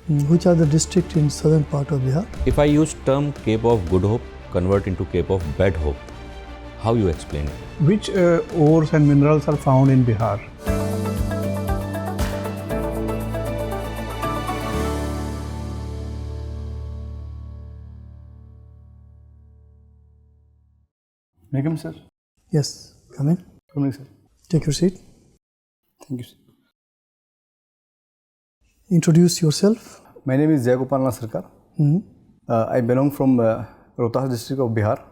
Which are the districts in southern part of Bihar? If I use term Cape of Good Hope, convert into Cape of Bad Hope, how you explain it? Which ores and minerals are found in Bihar? May I come, sir? Yes, come in. Come in, sir. Take your seat. Thank you, sir. Introduce yourself. My name is Jai Gopal Nath Sarkar. I belong from Rohtas district of Bihar,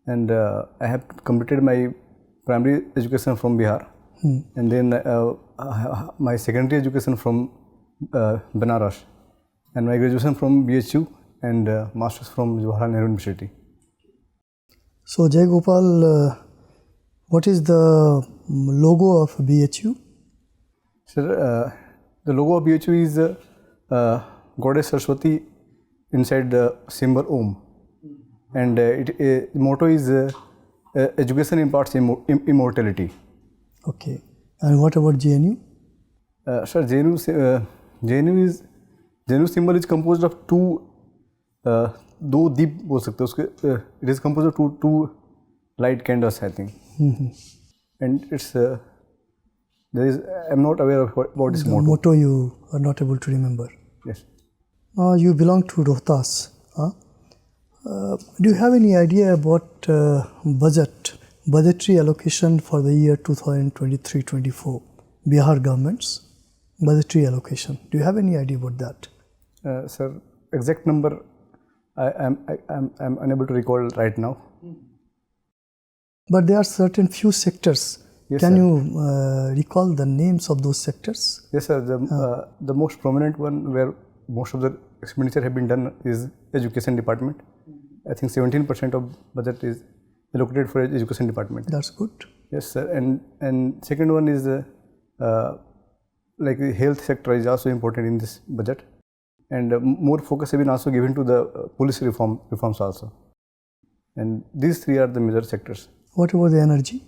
and I have completed my primary education from Bihar, and then my secondary education from Banaras, and my graduation from BHU and masters from Jawaharlal Nehru University. So Jai Gopal, what is the logo of BHU? Sir, the logo of BHU is Goddess Saraswati inside the symbol Om, and the motto is education imparts immortality. Okay. And what about JNU? Sir, JNU symbol is composed of two deep बोल सकते हैं उसके. It is composed of two light candles, I think. And it's I'm not aware of what is motto. Motto you are not able to remember. Yes. You belong to Rohtas. Do you have any idea about budgetary allocation for the year 2023-24? Bihar government's budgetary allocation. Do you have any idea about that? Sir, exact number I'm unable to recall right now. But there are certain few sectors. Yes, Can sir. you recall the names of those sectors? Yes, sir. The most prominent one where most of the expenditure have been done is education department. I think 17% of budget is allocated for education department. That's good. Yes, sir. And second one is like the health sector is also important in this budget, and more focus has been also given to the police reforms also. And these three are the major sectors. What about the energy?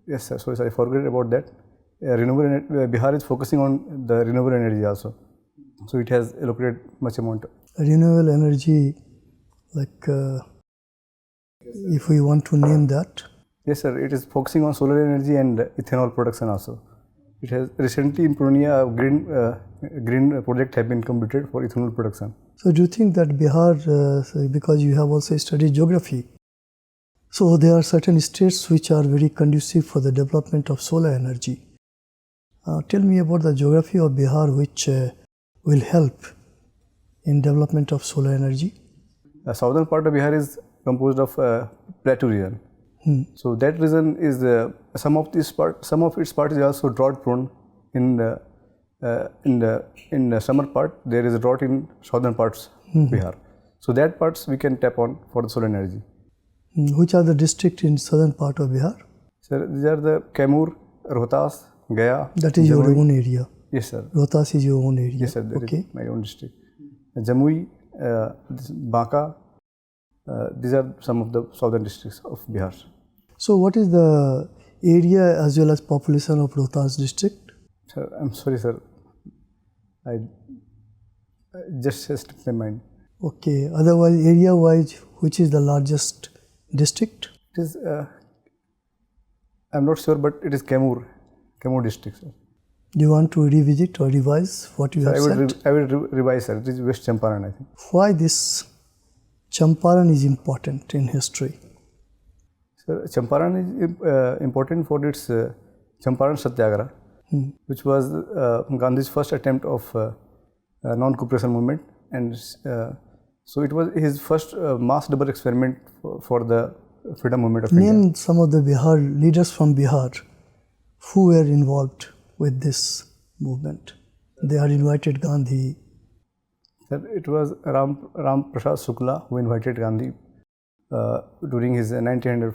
Yes, sir. So I forgot about that. Bihar is focusing on the renewable energy also. So it has allocated much amount. Renewable energy, like if we want to name that. Yes, sir. It is focusing on solar energy and ethanol production also. It has recently in Purnia green project have been completed for ethanol production. So do you think that Bihar, because you have also studied geography, so there are certain states which are very conducive for the development of solar energy. Tell me about the geography of Bihar which will help in development of solar energy. The southern part of Bihar is composed of plateau region. So that region is some of its part is also drought prone. In the summer part there is a drought in southern parts of Bihar. So that parts we can tap on for the solar energy. Which are the districts in southern part of Bihar? Sir, these are the Kaimur, Rohtas, Gaya. That is your own area. Yes, sir. Rohtas is your own area. Yes, sir. That okay. is my own district. Jamui, Banka. These are some of the southern districts of Bihar. So what is the area as well as population of Rohtas district? Sir, I'm sorry, sir. I just slipped my mind. Okay. Otherwise, area-wise, which is the largest district? It is. I'm not sure, but it is Kaimur district, sir. Do you want to revisit or revise what you have said? I will revise, sir. It is West Champaran, I think. Why this Champaran is important in history? Sir, Champaran is important for its Champaran Satyagraha, which was Gandhi's first attempt of non-cooperation movement, and so it was his first mass double experiment for the freedom movement of India. Name some of the Bihar leaders from Bihar who were involved with this movement. They had invited Gandhi. Sir, it was Ram Prasad Shukla who invited Gandhi during his 1900.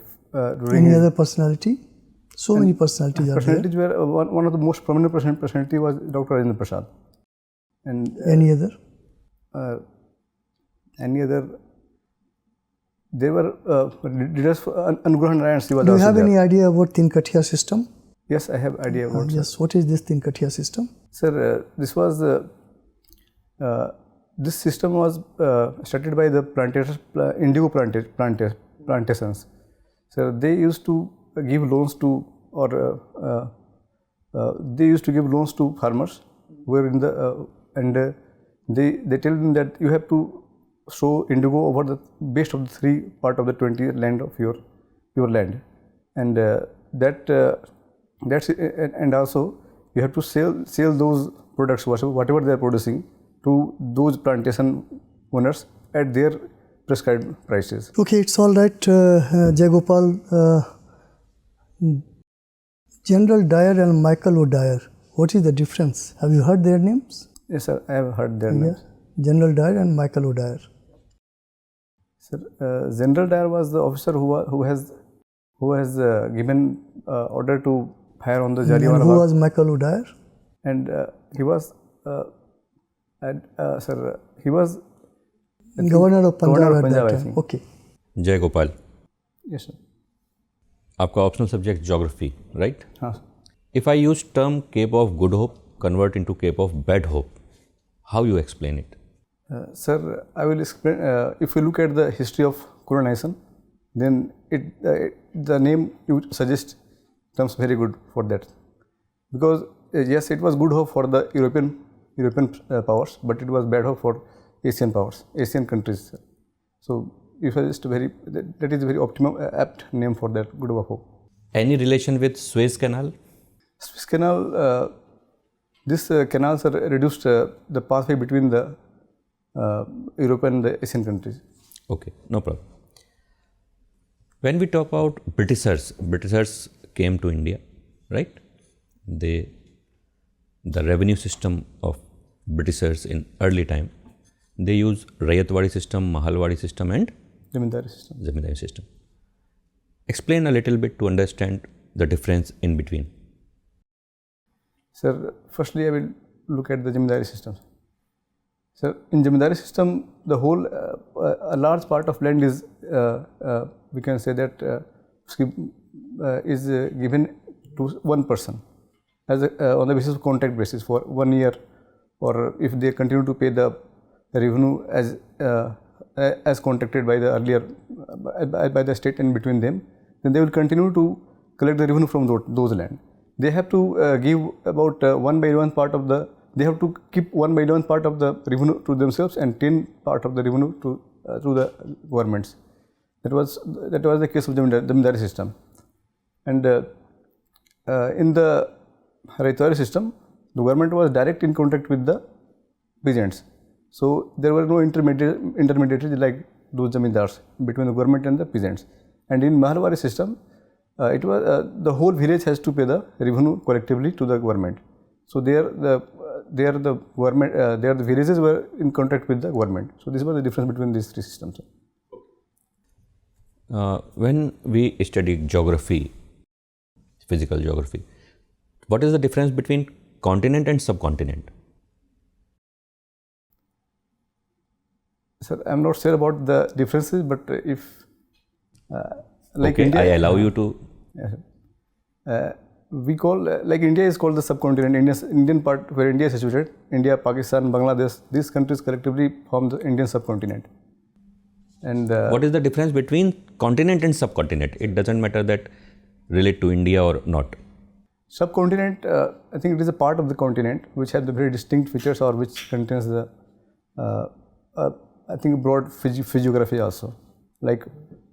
Any other personality? So many personalities are there. Were one of the most prominent personality was Dr. Rajendra Prasad. And any other? They were leaders. Anugraha Narayan Sri was Do you also have there. any idea about 𝐈𝐀𝐒 system? Yes, I have idea about. Yes. What is this 𝐈𝐀𝐒 system? Sir, this was this system was started by the indigo plantations. So they used to give loans to, or they used to give loans to farmers who were in the they tell them that you have to sow indigo over the best of the 3 part of the 20 land of your land, and that's and also you have to sell those products, whatever they are producing, to those plantation owners at their prescribed prices. Okay, it's all right, Jai Gopal. General Dyer and Michael O'Dyer, what is the difference? Have you heard their names? Yes, sir, I have heard their names. General Dyer and Michael O'Dyer. Sir, General Dyer was the officer who has given order to fire on the Jallianwala Bagh. Who was Michael O'Dyer? And he was Governor of Punjab at that I time. think. Okay. जय Gopal, Yes, sir. आपका optional subject geography, right? हाँ. If I use term Cape of Good Hope convert into Cape of Bad Hope, how you explain it? Sir, I will explain. If you look at the history of colonization, then the name you suggest comes very good for that, because yes, it was good hope for the European powers, but it was bad hope for Asian powers, Asian countries. So you suggest that is a very optimum apt name for that, good hope. Any relation with Suez Canal? Suez Canal, this canals are reduced the pathway between the Europe and the Asian countries. Okay, no problem. When we talk about Britishers came to India, right? The revenue system of Britishers in early time, they use Rayatwadi system, Mahalwadi system and Zamindari system. Explain a little bit to understand the difference in between. Sir, firstly I will look at the Zamindari system. Sir, in Zamindari system, the whole, a large part of land is, we can say that is given to one person as on the basis of contract basis for 1 year, or if they continue to pay the revenue as contracted by the earlier by the state and between them, then they will continue to collect the revenue from those land. They have to give about 1 by 11 part of the. They have to keep 1 by 11 part of the revenue to themselves and 10 part of the revenue to the governments. That was the case of the Zamindari system. And in the Rayatwadi system, the government was direct in contact with the peasants. So there were no intermediaries like those zamindars between the government and the peasants. And in Mahalwadi system, it was the whole village has to pay the revenue collectively to the government. So the villages were in contact with the government. So this was the difference between these 3 systems. When we study geography, physical geography, what is the difference between continent and subcontinent? Sir, I am not sure about the differences, but if like okay, India, I allow you to. We call like India is called the subcontinent. Indian part where India is situated, India, Pakistan, Bangladesh, these countries collectively form the Indian subcontinent. And what is the difference between continent and subcontinent? It doesn't matter that relate to India or not. Subcontinent, I think it is a part of the continent which has the very distinct features, or which contains the I think broad physiography also, like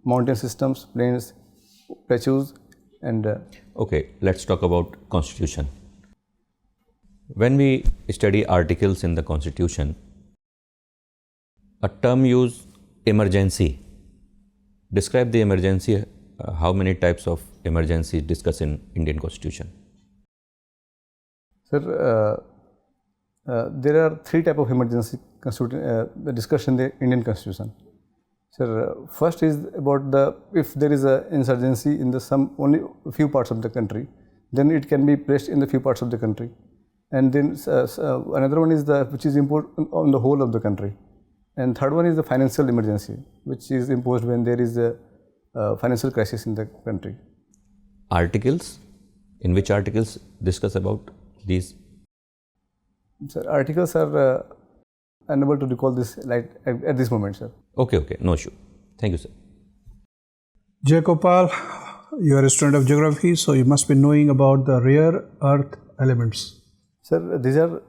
mountain systems, plains, plateaus, and okay, let's talk about Constitution. When we study articles in the Constitution, a term used emergency. Describe the emergency. How many types of emergencies discussed in Indian Constitution? Sir, there are 3 types of emergency discussed in the Indian Constitution. Sir, first is about if there is an insurgency in only a few parts of the country, then it can be placed in the few parts of the country. And then another one is which is imposed on the whole of the country. And third one is the financial emergency, which is imposed when there is a financial crisis in the country. Articles? In which articles discuss about these? Sir, articles are unable to recall this at this moment, sir. Okay, no issue. Thank you, sir. Jai Gopal, you are a student of geography, so you must be knowing about the rare earth elements. Sir, these are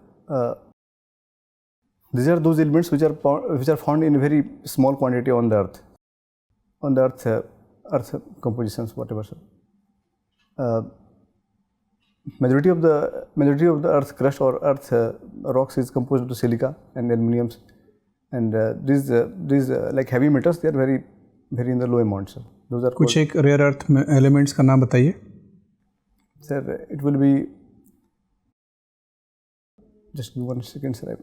those elements which are found in a very small quantity on the earth compositions, whatever, sir. Majority of the earth crust or earth rocks is composed of silica and aluminiums, and these like heavy metals, they are very in the low amount, sir. Those are कुछ एक rare earth elements का नाम बताइए. Sir, it will be, just give 1 second, sir.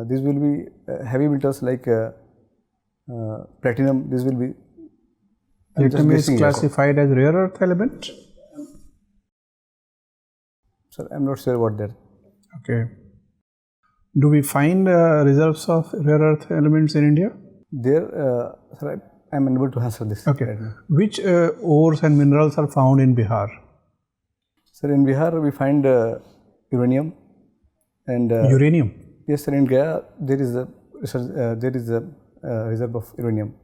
These will be heavy metals like platinum. This will be. Platinum is classified as rare earth element? Sir, I am not sure about that. Okay. Do we find reserves of rare earth elements in India? There, sir, I am unable to answer this. Okay. Right now. Which ores and minerals are found in Bihar? Sir, in Bihar we find uranium and uranium. Yes, sir. In Gaya there is a reserve of uranium.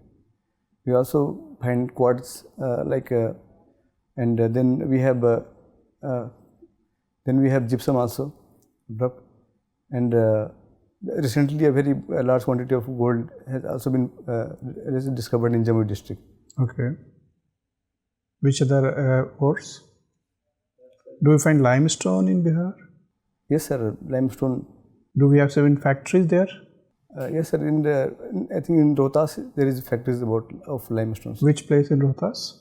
We also find quartz, and then we have gypsum also, and recently a very large quantity of gold has also been discovered in Jammu district. Okay. Which other ores? Do we find limestone in Bihar? Yes, sir. Limestone. Do we have cement factories there? Yes, sir. I think in Rohtas there is factories of limestone. Which place in Rohtas?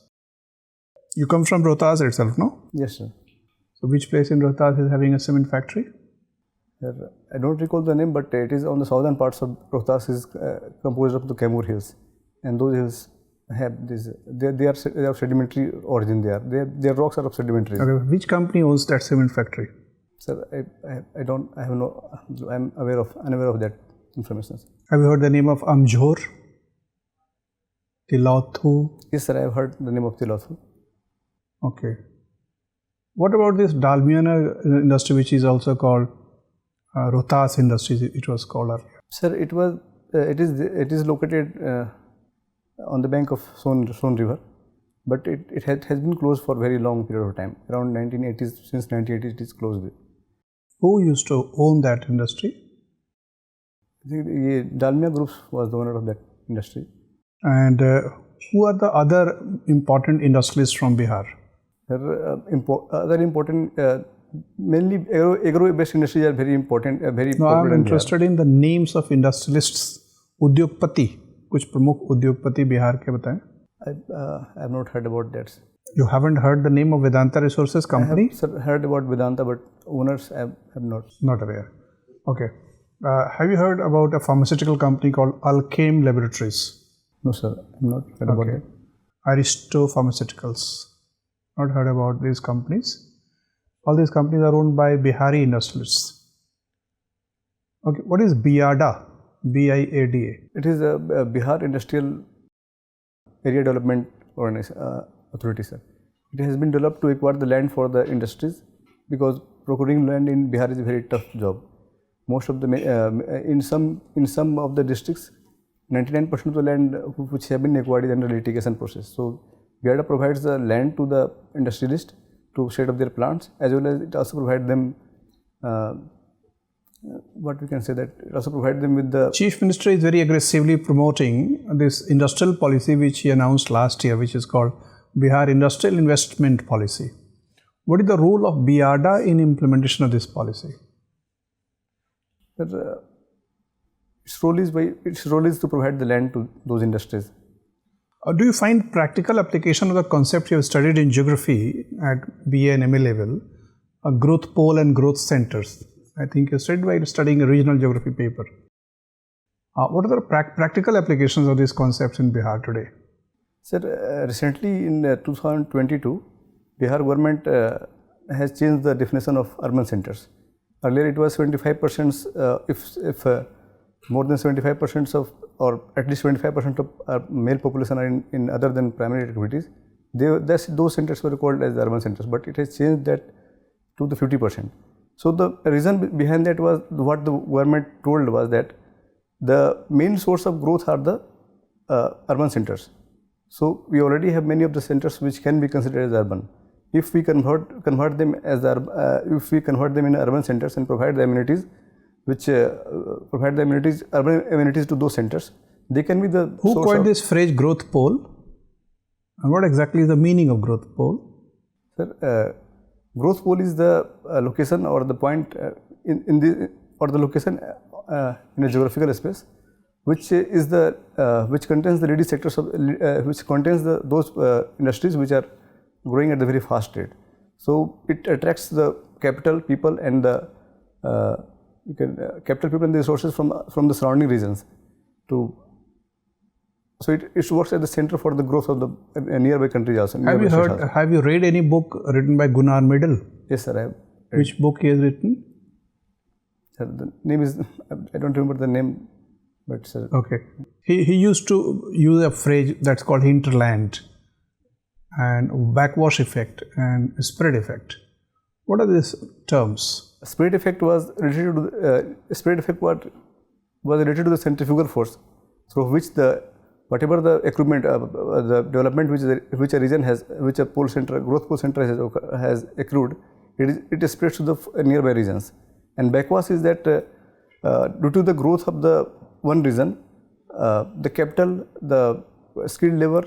You come from Rohtas itself, no? Yes, sir. So which place in Rohtas is having a cement factory? Sir, I don't recall the name, but it is on the southern parts of Rohtas, is composed of the Kaimur hills, and those hills have this. They are of sedimentary origin. Their rocks are of sedimentary. Okay. Which company owns that cement factory? Sir, I'm unaware of that information. Have you heard the name of Amjhor? Tilautu? Yes, sir, I have heard the name of Tilautu. Okay. What about this Dalmiana industry, which is also called Rohtas Industries? It was called earlier. Sir, it is located on the bank of Son River, but it has been closed for a very long period of time. Around 1980s, since 1980s, it is closed. Who used to own that industry? The Dalmia Groups was the owner of that industry. And who are the other important industrialists from Bihar? Other important, mainly agro-based industries are very important, very no, popular. I am interested in the names of industrialists. Udyogpati, कुछ प्रमुख उद्योगपति बिहार के बताएं. I have not heard about that. You haven't heard the name of Vedanta Resources Company? I have heard about Vedanta, but owners I have not. Not aware. Okay. Have you heard about a pharmaceutical company called 𝐈𝐀𝐒 Laboratories? No, sir. I have not heard about it. Aristo Pharmaceuticals. Not heard about these companies. All these companies are owned by Bihari industrialists. Okay. What is BIADA? BIADA. It is a Bihar Industrial Area Development Authority, sir. It has been developed to acquire the land for the industries, because procuring land in Bihar is a very tough job. Most of the in some of the districts, 99% of the land which have been acquired is under litigation process. So BIADA provides the land to the industrialist to set up their plants, as well as it also provides them what we can say that it also provides them with the. Chief Minister is very aggressively promoting this industrial policy which he announced last year, which is called Bihar Industrial Investment Policy. What is the role of BIADA in implementation of this policy? Its role is to provide the land to those industries. Do you find practical application of the concept you have studied in geography at BA and MA level, a growth pole and growth centers? I think you studied while studying a regional geography paper. What are the practical applications of these concepts in Bihar today? Sir, recently in 2022, Bihar government has changed the definition of urban centers. Earlier it was 75%, if more than 75% of, or at least 25% of our male population are in other than primary activities, those centers were called as urban centers, but it has changed that to the 50%. So the reason behind that was what the government told was that the main source of growth are the urban centers. So we already have many of the centers which can be considered as urban. If we convert them as if we convert them in urban centers and provide the amenities, urban amenities to those centers, they can be the. Who coined this phrase growth pole? And what exactly is the meaning of growth pole? Sir, growth pole is the location or the point or the location in a geographical space, which is the which contains the ready sectors of which contains those industries which are growing at a very fast rate. So it attracts the capital, people, and the capital, people, and the resources from the surrounding regions. So it works at the center for the growth of the nearby countries also. Have you read any book written by Gunnar Myrdal? Yes, sir. I have. Which book he has written? Sir, the name is, I don't remember the name, but sir. Okay. He used to use a phrase that's called hinterland and backwash effect and spread effect. What are these terms? Spread effect was related to the centrifugal force through which whatever the equipment, the development which a region has, which a growth pole center has accrued, it spreads to the nearby regions. And backwash is that due to the growth of the one region, the capital, the skilled labor,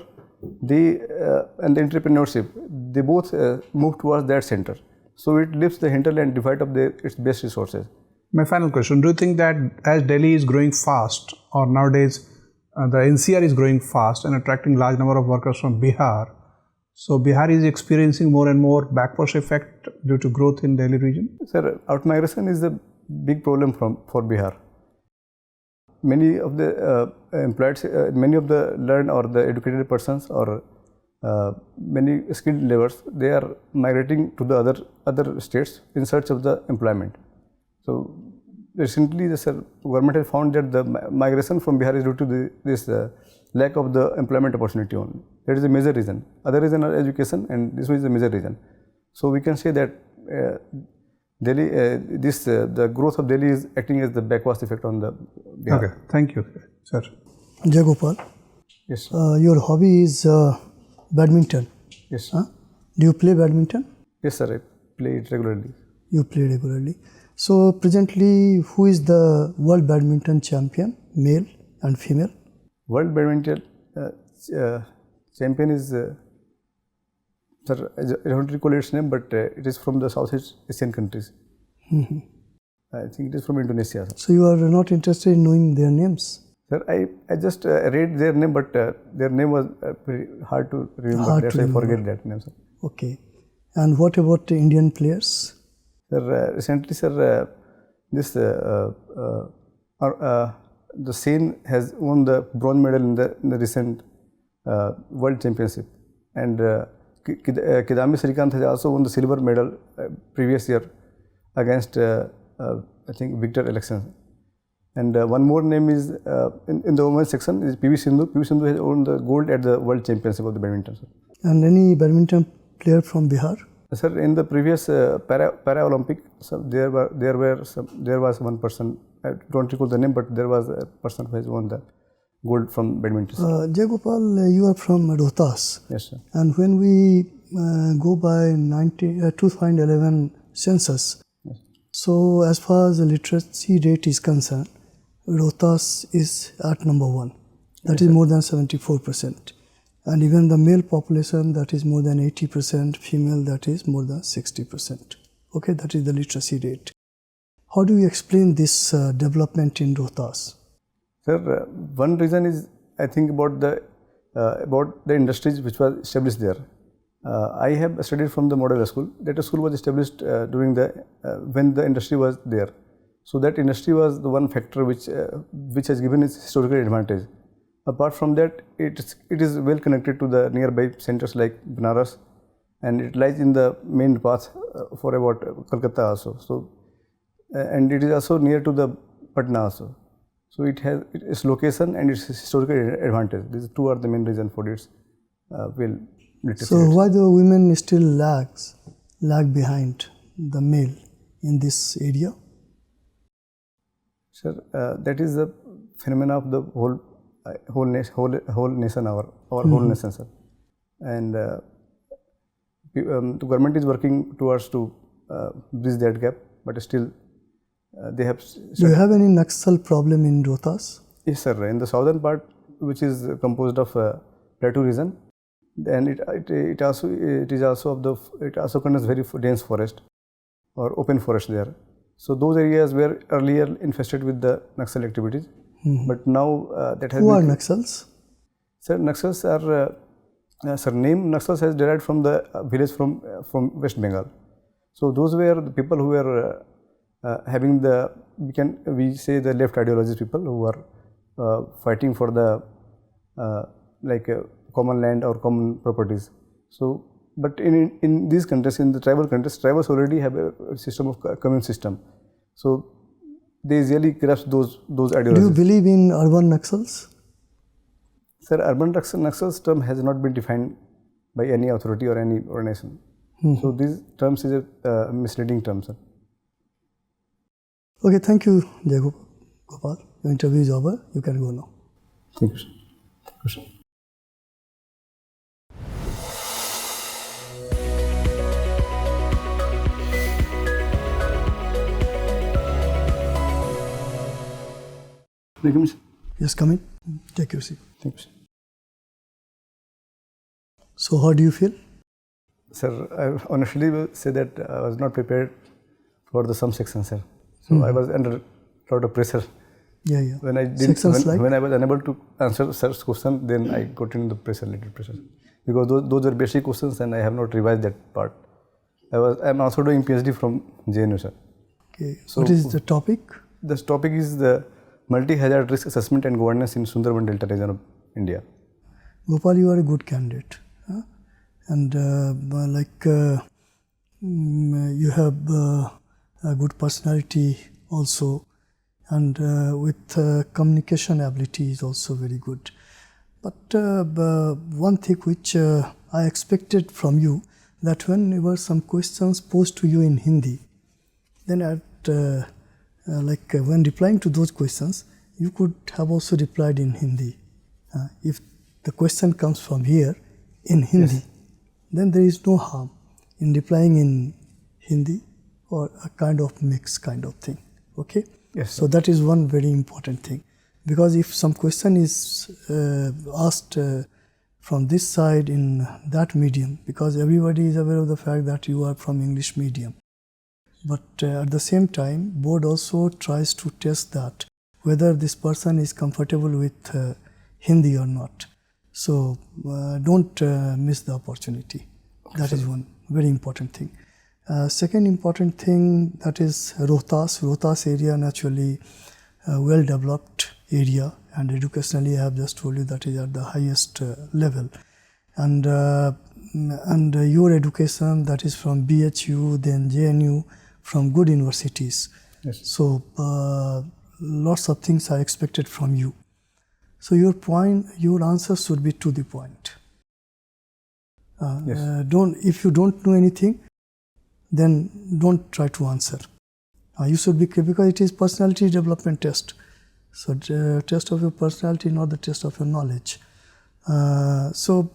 and the entrepreneurship, they both move towards that center. So it leaves the hinterland devoid of its best resources. My final question, do you think that as Delhi is growing fast, or nowadays the NCR is growing fast and attracting large number of workers from Bihar, so Bihar is experiencing more and more backwash effect due to growth in Delhi region? Sir, out-migration is a big problem for Bihar. Many of the employed, many of the learned or the educated persons or many skilled laborers, they are migrating to the other states in search of the employment. So recently the government has found that the migration from Bihar is due to this lack of the employment opportunity only. That is a major reason. Other reason are education, and this is a major reason. So we can say that Delhi, the growth of Delhi is acting as the backwash effect on the Bihar. Okay, thank you, sir. Jai Gopal. Yes. Your hobby is badminton. Yes. Do you play badminton? Yes, sir. I play it regularly. You play regularly. So presently, who is the world badminton champion, male and female? World badminton champion is, sir, I don't recall its name, but it is from the Southeast Asian countries. Mm-hmm. I think it is from Indonesia. Sir. So you are not interested in knowing their names? Sir, I just read their name, but their name was very hard to remember. That's why I forget that name, sir. Okay. And what about the Indian players? Sir, recently, sir, the Sen has won the bronze medal in the recent World Championship, and 𝐾𝐫𝐢𝐬𝐏 𝐏𝐶 has also won the silver medal previous year against I think Victor Alexander. And one more name is in the women's section is PV Sindhu. PV Sindhu has won the gold at the World Championship of the badminton. Sir. And any badminton player from Bihar? Sir, in the previous Para-Olympic, so there was one person. I don't recall the name, but there was a person who has won the gold from badminton. Jai Gopal, you are from Rohtas. Yes, sir. And when we go by 2011 census, yes. So as far as the literacy rate is concerned, Rohtas is at number 1. That is more than 74%. And even the male population, that is more than 80%, female, that is more than 60%. Okay, that is the literacy rate. How do you explain this development in Rohtas? Sir, one reason is, I think, about the industries which was established there. I have studied from the model school. That school was established during when the industry was there. So that industry was the one factor which has given its historical advantage. Apart from that, it is well connected to the nearby centers like Banaras, and it lies in the main path for about Kolkata also. So, and it is also near to the Patna also. So it has its location and its historical advantage. These two are the main reasons for its literacy. So why the women still lag behind the male in this area? Sir, that is the phenomena of the whole nation, our whole nation, sir. And the government is working towards to bridge that gap, but still they have. Do you have any Naxal problem in Rohtas? Yes, sir. In the southern part, which is composed of plateau region, and it also contains very dense forest or open forest there. So those areas were earlier infested with the Naxal activities, but now that has. Who are Naxals? Sir, Naxals are name Naxals has derived from the village from West Bengal. So those were the people who were having the we say the left ideology people who are fighting for the common land or common properties. So, but in these countries, in the tribal countries, tribals already have a system of commune system. So they easily grasp those ideologies. Do you believe in urban Naxals? Sir, urban Naxals term has not been defined by any authority or any organization. So these terms is a misleading term, sir. Okay, thank you, Jai Gopal. Your interview is over. You can go now. Thank you, sir. Thank you, sir. Thank you, sir. Yes, come in. Take your seat. Thank you, sir. So, how do you feel? Sir, I honestly will say that I was not prepared for the some section, sir. So I was under a lot of pressure. Yeah. When I didn't, Sections when I was unable to answer such question, then I got into the little pressure, because those were basic questions, and I have not revised that part. I'm also doing PhD from JNU, sir. Okay. So what is the topic? This topic is the multi-hazard risk assessment and governance in Sundarban Delta region of India. Gopal, you are a good candidate, and you have a good personality also, and with communication ability is also very good. But one thing which I expected from you, that whenever some questions posed to you in Hindi, then when replying to those questions, you could have also replied in Hindi. If the question comes from here in Hindi, yes, then there is no harm in replying in Hindi or a kind of mix kind of thing. Okay? Yes. So that is one very important thing, because if some question is asked from this side in that medium, because everybody is aware of the fact that you are from English medium, but at the same time, board also tries to test that whether this person is comfortable with Hindi or not. So don't miss the opportunity. Okay. That is one very important thing. Second important thing, that is Rohtas area, naturally well developed area, and educationally I have just told you that is at the highest level. And your education, that is from BHU, then JNU, from good universities. Yes. So lots of things are expected from you. So your answers should be to the point. Yes. If you don't know anything, then don't try to answer. You should be, because it is personality development test. So test of your personality, not the test of your knowledge. So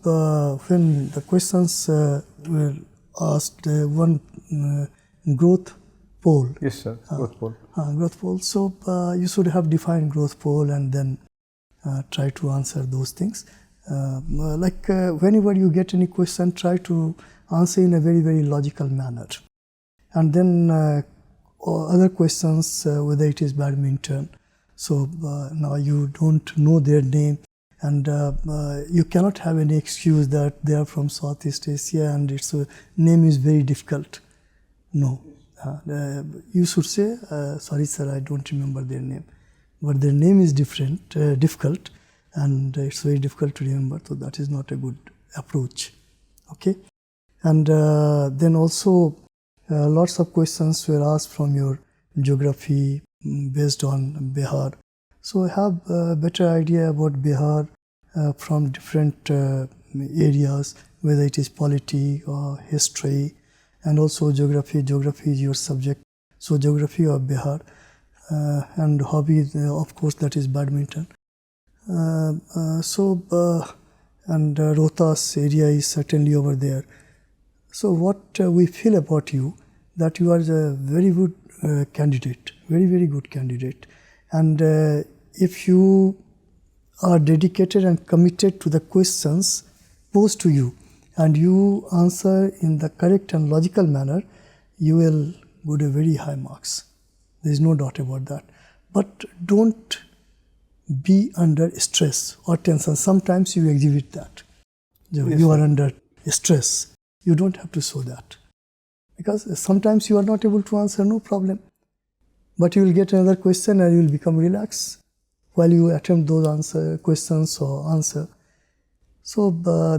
when the questions were asked, one growth pole. Yes, sir. Growth pole. Growth pole. So you should have defined growth pole and then try to answer those things. Whenever you get any question, try to answer in a very, very logical manner. And then other questions, whether it is badminton. So now you don't know their name, and you cannot have any excuse that they are from Southeast Asia and its name is very difficult. No. You should say, sorry sir, I don't remember their name. But their name is difficult, and it's very difficult to remember, so that is not a good approach. Okay? And then also lots of questions were asked from your geography based on Bihar. So I have a better idea about Bihar from different areas, whether it is polity or history, and also geography. Geography is your subject. So geography of Bihar, and hobby, of course, that is badminton. And Rohtas area is certainly over there. So what we feel about you, that you are a very good candidate, very, very good candidate. And if you are dedicated and committed to the questions posed to you, and you answer in the correct and logical manner, you will get a very high marks. There is no doubt about that. But don't be under stress or tension. Sometimes you exhibit that. You are under stress. You don't have to show that. Because sometimes you are not able to answer, no problem. But you will get another question and you will become relaxed while you attempt those questions or answer. So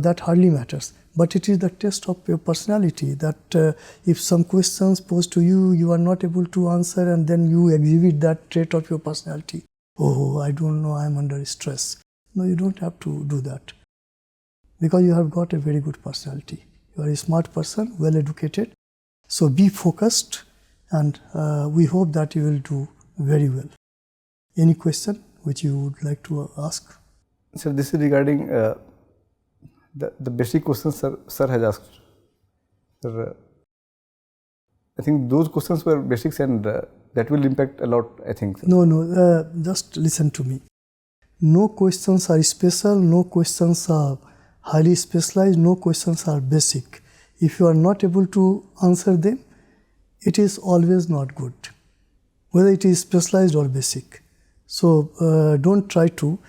that hardly matters. But it is the test of your personality, that if some questions posed to you, you are not able to answer, and then you exhibit that trait of your personality. Oh, I don't know, I am under stress. No, you don't have to do that. Because you have got a very good personality. You are a smart person, well educated. So be focused, and we hope that you will do very well. Any question which you would like to ask? Sir, this is regarding the basic questions sir has asked. Sir, I think those questions were basics, and that will impact a lot, I think. Sir. No, just listen to me. No questions are special, no questions are highly specialized, no questions are basic. If you are not able to answer them, it is always not good, whether it is specialized or basic. So don't try to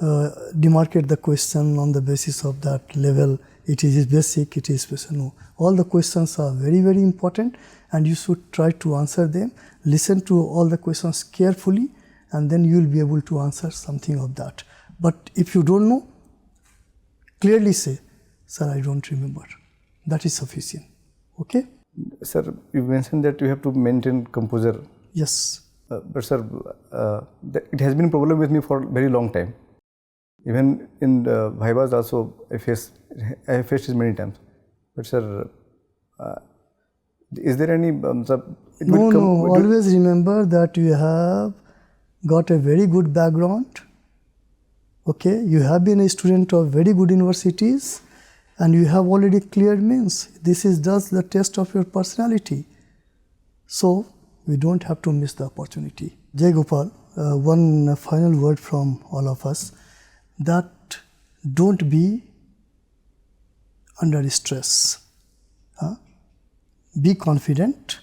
demarcate the question on the basis of that level. It is basic, it is special. No, all the questions are very, very important, and you should try to answer them. Listen to all the questions carefully, and then you will be able to answer something of that. But if you don't know, clearly say, sir, I don't remember. That is sufficient. Okay? Sir, you mentioned that you have to maintain composure. Yes. But sir, it has been a problem with me for a very long time. Even in Vivas also, I have faced it many times. But sir, is there any... always remember that you have got a very good background. Okay, you have been a student of very good universities, and you have already cleared means. This is just the test of your personality. So, we don't have to miss the opportunity. Jai Gopal, one final word from all of us, that don't be under stress. Be confident,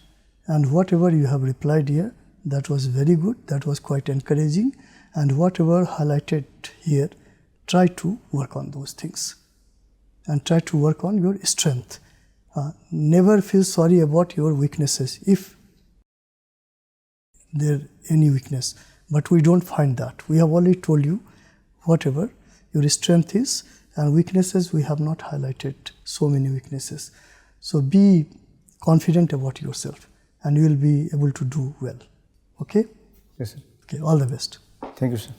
and whatever you have replied here, that was very good, that was quite encouraging, and whatever highlighted here, try to work on those things and try to work on your strength. Never feel sorry about your weaknesses if there any weakness, but we don't find that. We have already told you whatever your strength is, and weaknesses we have not highlighted so many weaknesses. So be confident about yourself, and you will be able to do well. Okay? Yes, sir. Okay, all the best. Thank you, sir.